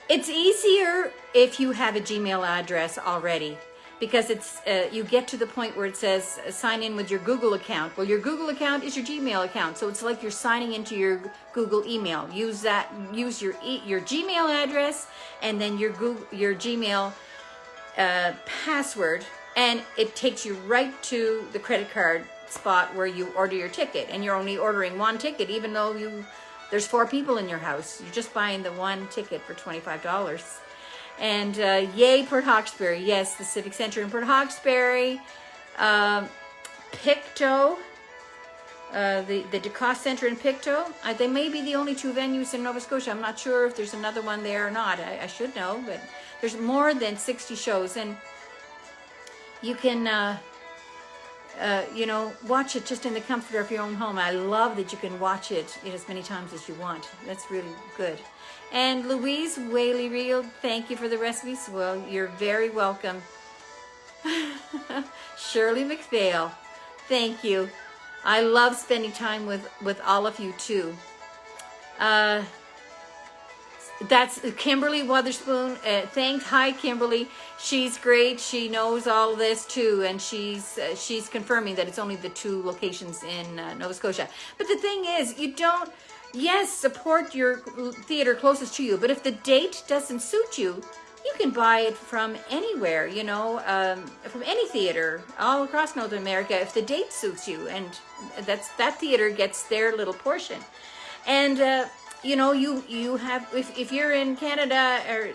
it's easier if you have a Gmail address already, because it's you get to the point where it says sign in with your Google account. Well, your Google account is your Gmail account, so it's like you're signing into your Google email. Use your Gmail address and then your Gmail password, and it takes you right to the credit card spot where you order your ticket. And you're only ordering one ticket, even though there's 4 people in your house. You're just buying the one ticket for $25. And yay, Port Hawkesbury. Yes, the Civic Center in Port Hawkesbury. Pictou, the DeCoste Center in Pictou. They may be the only 2 venues in Nova Scotia. I'm not sure if there's another one there or not. I should know, but there's more than 60 shows. And you can... watch it just in the comfort of your own home. I love that you can watch it as many times as you want. That's really good. And Louise Whaley Reel, thank you for the recipes. Well, you're very welcome. Shirley McPhail, thank you. I love spending time with all of you too. That's Kimberly Witherspoon. Thanks. Hi, Kimberly. She's great. She knows all this too, and she's confirming that it's only the 2 locations in Nova Scotia. But the thing is, support your theater closest to you. But if the date doesn't suit you, you can buy it from anywhere. From any theater all across North America. If the date suits you, and that theater gets their little portion, and. You have, if you're in Canada, or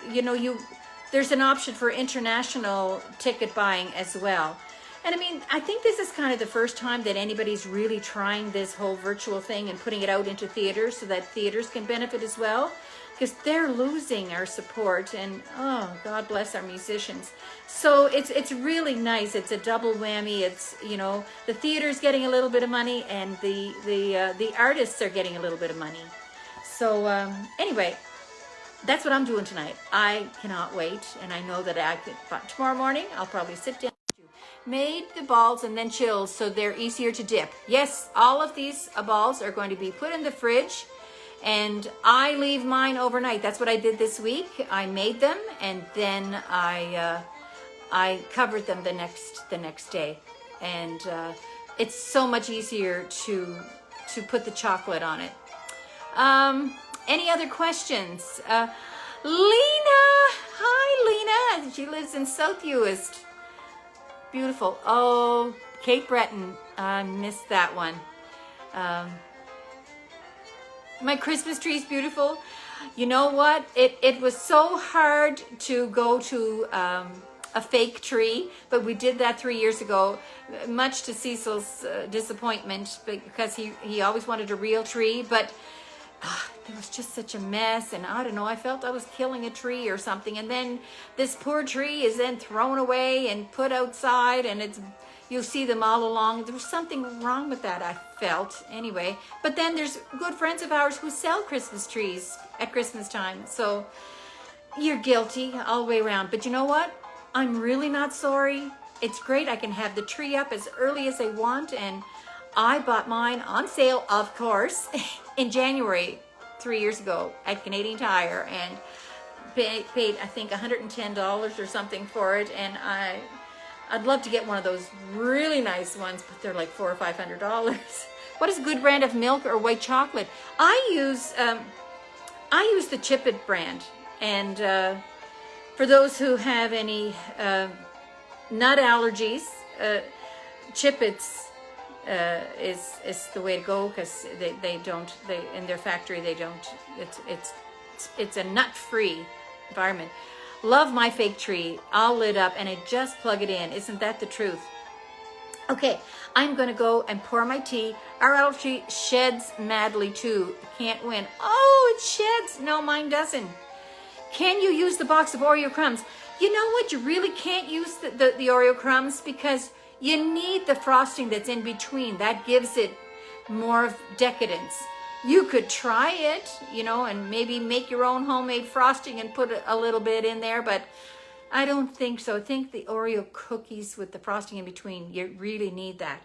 there's an option for international ticket buying as well. And I mean, I think this is kind of the first time that anybody's really trying this whole virtual thing and putting it out into theaters so that theaters can benefit as well, because they're losing our support, and oh, God bless our musicians. So it's really nice. It's a double whammy. It's, you know, the theater's getting a little bit of money, and the artists are getting a little bit of money. So anyway, that's what I'm doing tonight. I cannot wait, and I know that tomorrow morning I'll probably sit down. Made the balls and then chilled so they're easier to dip. Yes, all of these balls are going to be put in the fridge, and I leave mine overnight. That's what I did this week. I made them, and then I covered them the next day, and it's so much easier to put the chocolate on it. Any other questions? Lena, hi Lena. She lives in South Uist. Beautiful. Oh, Cape Breton. I missed that one. My Christmas tree is beautiful. You know what? It was so hard to go to a fake tree, but we did that 3 years ago, much to Cecil's disappointment, because he always wanted a real tree, but it was just such a mess, and I don't know, I felt I was killing a tree or something, and then this poor tree is then thrown away and put outside, and you'll see them all along. There was something wrong with that, I felt, anyway. But then there's good friends of ours who sell Christmas trees at Christmas time, so you're guilty all the way around. But you know what? I'm really not sorry. It's great. I can have the tree up as early as I want, and I bought mine on sale, of course, in January 3 years ago at Canadian Tire, and paid I think $110 or something for it, and I'd love to get one of those really nice ones, but they're like $400 or $500. What is a good brand of milk or white chocolate? I use the Chipit brand, and for those who have any nut allergies, Chipit's is the way to go, because they don't in their factory they don't, it's a nut-free environment. Love my fake tree, all lit up, and I just plug it in. Isn't that the truth? Okay, I'm gonna go and pour my tea. Our apple tree sheds madly too. Can't win. Oh, it sheds. No, mine doesn't. Can you use the box of Oreo crumbs? You know what? You really can't use the Oreo crumbs, because you need the frosting that's in between. That gives it more of decadence. You could try it, you know, and maybe make your own homemade frosting and put a little bit in there, but I don't think so. I think the Oreo cookies with the frosting in between, you really need that.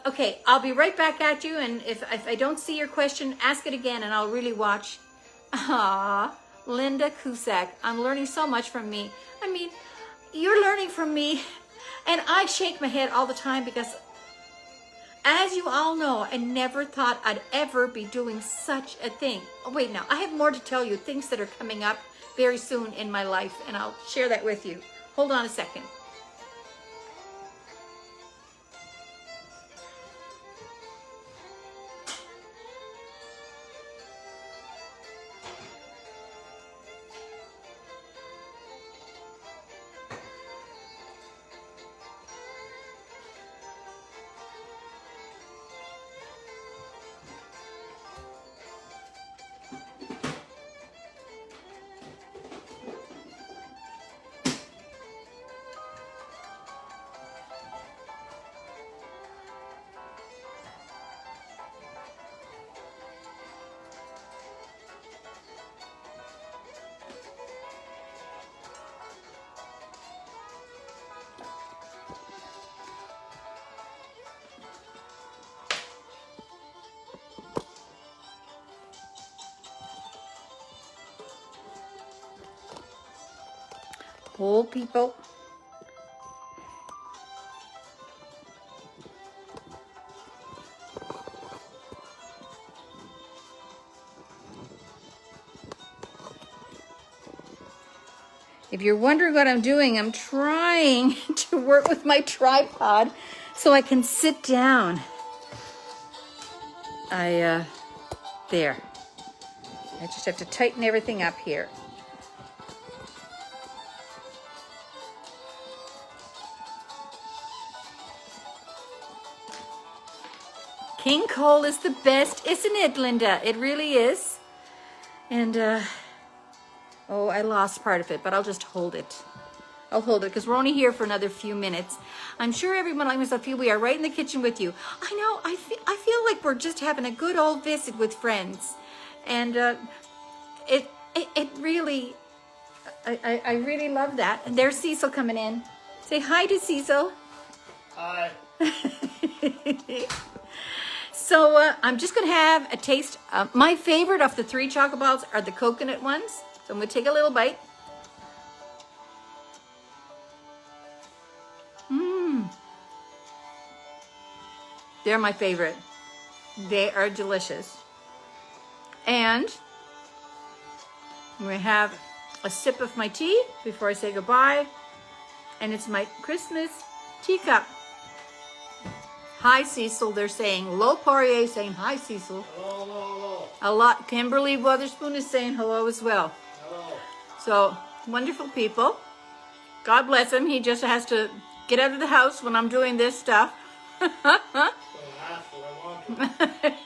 Okay, I'll be right back at you, and if I don't see your question, ask it again, and I'll really watch. Ah, Linda Cusack, I'm learning so much from me. I mean, you're learning from me. And I shake my head all the time, because, as you all know, I never thought I'd ever be doing such a thing. Oh, wait, now, I have more to tell you, things that are coming up very soon in my life, and I'll share that with you. Hold on a second. Oh, people. If you're wondering what I'm doing, I'm trying to work with my tripod so I can sit down. There. I just have to tighten everything up here. King Cole is the best, isn't it, Linda? It really is. And, oh, I lost part of it, but I'll just hold it. I'll hold it because we're only here for another few minutes. I'm sure everyone like myself, we are right in the kitchen with you. I know, I feel like we're just having a good old visit with friends. And it really, I really love that. And there's Cecil coming in. Say hi to Cecil. Hi. So I'm just going to have a taste. My favorite of the 3 chocolate balls are the coconut ones. So I'm going to take a little bite. They're my favorite. They are delicious. And I'm going to have a sip of my tea before I say goodbye. And it's my Christmas teacup. Hi, Cecil. They're saying hello. Poirier saying hi, Cecil. Hello, hello, hello. A lot. Kimberly Witherspoon is saying hello as well. Hello. So, wonderful people. God bless him. He just has to get out of the house when I'm doing this stuff.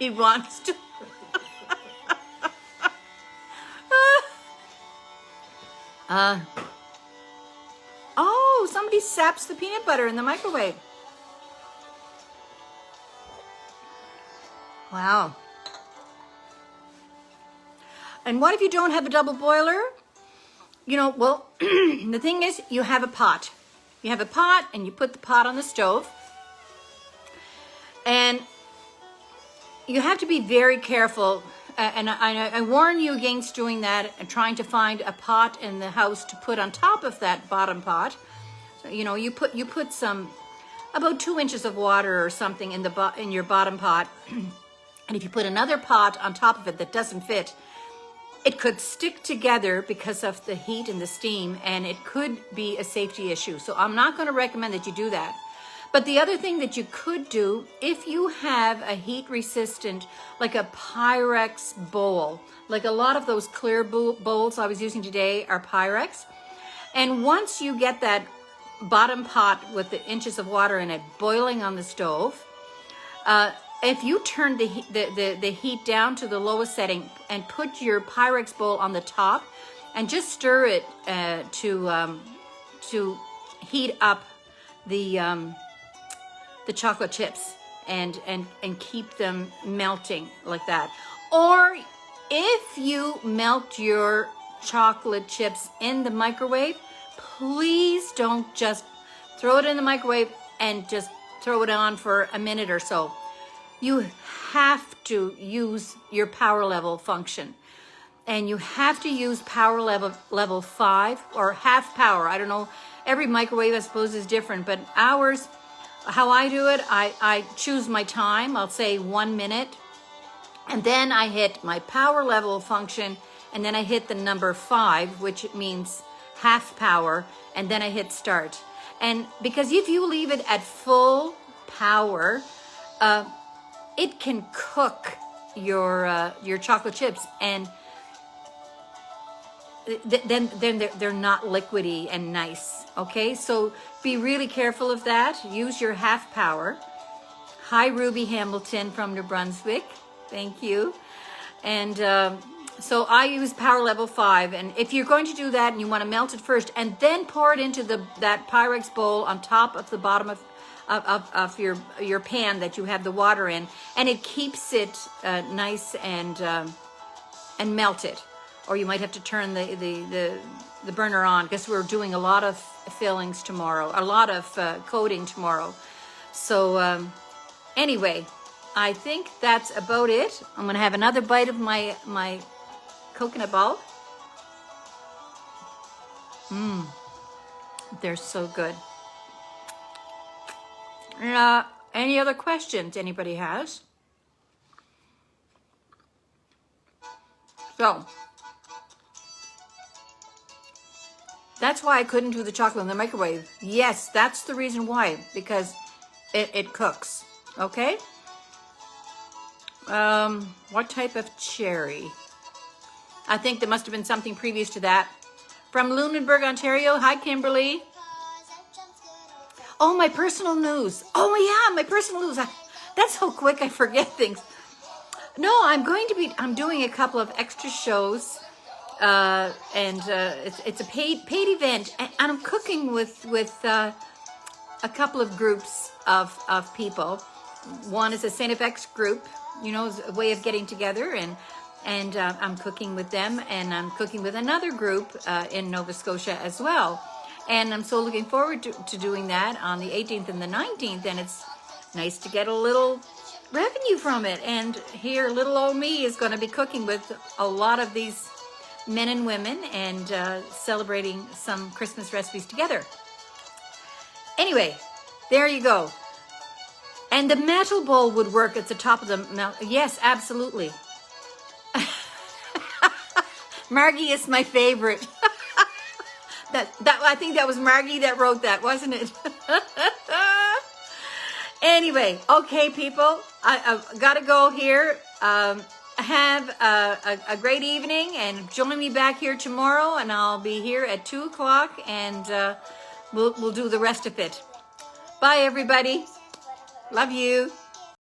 He wants to. Oh, somebody saps the peanut butter in the microwave. Wow. And what if you don't have a double boiler? You know, well, the thing is, you have a pot. You have a pot and you put the pot on the stove. And you have to be very careful. And I warn you against doing that and trying to find a pot in the house to put on top of that bottom pot. So, you know, you put some, about 2 inches of water or something in your bottom pot. And if you put another pot on top of it that doesn't fit, it could stick together because of the heat and the steam, and it could be a safety issue. So I'm not going to recommend that you do that. But the other thing that you could do, if you have a heat resistant, like a Pyrex bowl, like a lot of those clear bowls I was using today are Pyrex. And once you get that bottom pot with the inches of water in it boiling on the stove, if you turn the heat down to the lowest setting and put your Pyrex bowl on the top and just stir it to heat up the chocolate chips and keep them melting like that. Or if you melt your chocolate chips in the microwave, please don't just throw it in the microwave and just throw it on for a minute or so. You have to use your power level function. And you have to use power level 5 or half power. I don't know, every microwave I suppose is different, but ours, how I do it, I choose my time. I'll say 1 minute. And then I hit my power level function, and then I hit the number 5, which means half power, and then I hit start. And because if you leave it at full power, it can cook your chocolate chips, and then they're not liquidy and nice. Okay, so be really careful of that. Use your half power. Hi, Ruby Hamilton from New Brunswick. Thank you. And so I use power level 5. And if you're going to do that and you want to melt it first and then pour it into that Pyrex bowl on top of the bottom of your pan that you have the water in, and it keeps it nice and melted. Or you might have to turn the burner on because we're doing a lot of fillings tomorrow, a lot of coating tomorrow. So anyway, I think that's about it. I'm going to have another bite of my coconut ball. They're so good. Any other questions anybody has? So that's why I couldn't do the chocolate in the microwave. Yes, that's the reason why, because it cooks. Okay? What type of cherry? I think there must have been something previous to that. From Lunenburg, Ontario. Hi, Kimberly. Oh, my personal news. Oh, yeah, my personal news. That's so quick, I forget things. No, I'm doing a couple of extra shows, and it's a paid event, and I'm cooking with a couple of groups of people. One is a Saint FX group, is a way of getting together, and I'm cooking with them, and I'm cooking with another group in Nova Scotia as well. And I'm so looking forward to doing that on the 18th and the 19th, and it's nice to get a little revenue from it. And here, little old me is going to be cooking with a lot of these men and women and celebrating some Christmas recipes together. Anyway, there you go. And the metal bowl would work at the top of the yes, absolutely. Margie is my favorite. that I think that was Margie that wrote that, wasn't it? Anyway, okay, people, I gotta go here. Have a great evening, and join me back here tomorrow, and I'll be here at 2:00, and we'll do the rest of it. Bye, everybody. Love you.